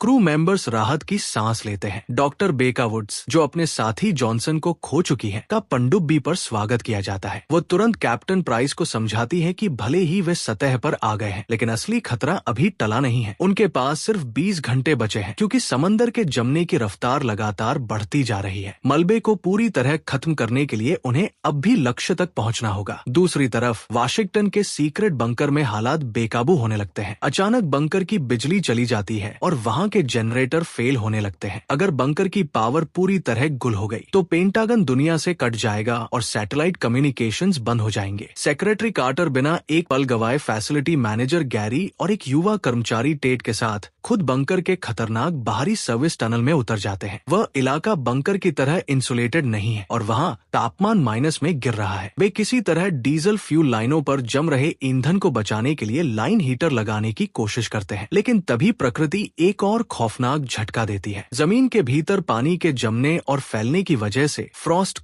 Crew members राहत की सांस लेते हैं। डॉक्टर बेका वुड्स, जो अपने साथी जॉनसन को खो चुकी है, का पनडुब्बी पर स्वागत किया जाता है। वो तुरंत कैप्टन प्राइस को समझाती है कि भले ही वे सतह पर आ गए हैं, लेकिन असली खतरा अभी टला नहीं है। उनके पास सिर्फ 20 घंटे बचे हैं, क्योंकि समंदर के जमने की रफ्तार लगातार बढ़ती जा रही है। मलबे को पूरी तरह खत्म करने के लिए उन्हें अब भी लक्ष्य तक पहुंचना होगा। दूसरी तरफ वाशिंगटन के सीक्रेट बंकर में हालात बेकाबू होने लगते हैं। अचानक बंकर की बिजली चली जाती है और वहां के जनरेटर फेल होने लगते हैं। अगर बंकर की पावर पूरी तरह गुल हो गई तो पेंटागन दुनिया से कट जाएगा और सैटेलाइट कम्युनिकेशंस बंद हो जाएंगे। सेक्रेटरी कार्टर बिना एक पल गवाए फैसिलिटी मैनेजर गैरी और एक युवा कर्मचारी टेट के साथ खुद बंकर के खतरनाक बाहरी सर्विस टनल में उतर जाते हैं। वह इलाका बंकर की तरह इंसुलेटेड नहीं है और वहां तापमान माइनस में गिर रहा है। वे किसी तरह डीजल फ्यूल लाइनों पर जम रहे ईंधन को बचाने के लिए लाइन हीटर लगाने की कोशिश करते हैं, लेकिन तभी प्रकृति एक और खौफनाक झटका देती है। जमीन के भीतर पानी के जमने और फैलने की वजह से फ्रोस्ट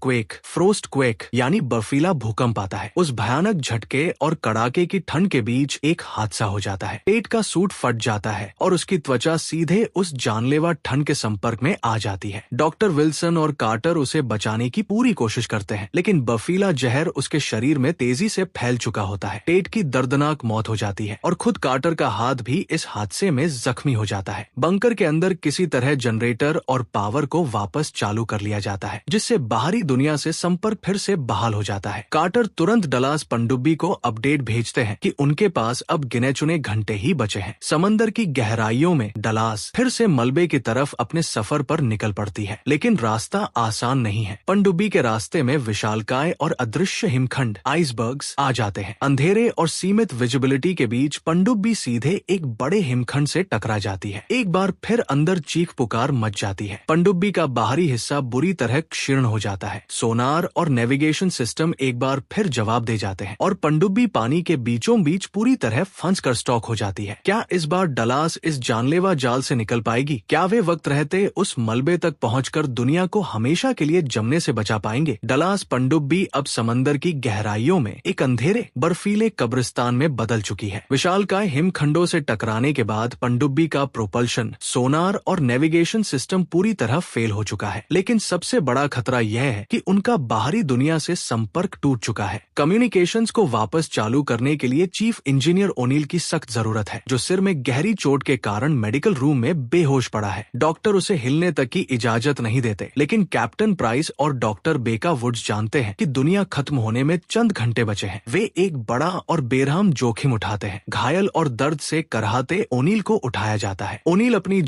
क्वेक यानी बर्फीला भूकंप आता है। उस भयानक झटके और कड़ाके की ठंड के बीच एक हादसा हो जाता है। टेट का सूट फट जाता है और उसकी त्वचा सीधे उस जानलेवा ठंड के संपर्क में आ जाती है। डॉक्टर विल्सन और कार्टर उसे बचाने की पूरी कोशिश करते हैं, लेकिन बर्फीला जहर उसके शरीर में तेजी से फैल चुका होता है। टेट की दर्दनाक मौत हो जाती है और खुद कार्टर का हाथ भी इस हादसे में जख्मी हो जाता है। बंकर के अंदर किसी तरह जनरेटर और पावर को वापस चालू कर लिया जाता है, जिससे बाहरी दुनिया से संपर्क फिर से बहाल हो जाता है। कार्टर तुरंत डलास पनडुब्बी को अपडेट भेजते हैं कि उनके पास अब गिने चुने घंटे ही बचे हैं। समंदर की गहराइयों में डलास फिर से मलबे की तरफ अपने सफर पर निकल पड़ती है, लेकिन रास्ता आसान नहीं है। पनडुब्बी के रास्ते में विशालकाय और अदृश्य हिमखंड आइसबर्ग्स आ जाते हैं। अंधेरे और सीमित विजिबिलिटी के बीच पनडुब्बी सीधे एक बड़े हिमखंड से टकरा जाती है। एक बार फिर अंदर चीख पुकार मच जाती है। पनडुब्बी का बाहरी हिस्सा बुरी तरह क्षीण हो जाता है। सोनार और नेविगेशन सिस्टम एक बार फिर जवाब दे जाते हैं और पनडुब्बी पानी के बीचों बीच पूरी तरह फंस कर स्टॉक हो जाती है। क्या इस बार डलास इस जानलेवा जाल से निकल पाएगी? क्या वे वक्त रहते उस मलबे तक पहुंचकर दुनिया को हमेशा के लिए जमने से बचा पाएंगे? डलास पनडुब्बी अब समंदर की गहराइयों में एक अंधेरे बर्फीले कब्रिस्तान में बदल चुकी है। विशालकाय हिमखंडों से टकराने के बाद पनडुब्बी का प्रोपल्शन, सोनार और नेविगेशन सिस्टम पूरी तरह फेल हो चुका है। लेकिन सबसे बड़ा खतरा यह है कि उनका बाहरी दुनिया से संपर्क टूट चुका है। कम्युनिकेशंस को वापस चालू करने के लिए चीफ इंजीनियर ओनील की सख्त जरूरत है, जो सिर में गहरी चोट के कारण मेडिकल रूम में बेहोश पड़ा है। डॉक्टर उसे हिलने तक की इजाजत नहीं देते, लेकिन कैप्टन प्राइस और डॉक्टर बेका वुड्स जानते हैं कि दुनिया खत्म होने में चंद घंटे बचे हैं। वे एक बड़ा और बेरहम जोखिम उठाते हैं। घायल और दर्द से कराहते ओनील को उठाया जाता है। ओनील अपनी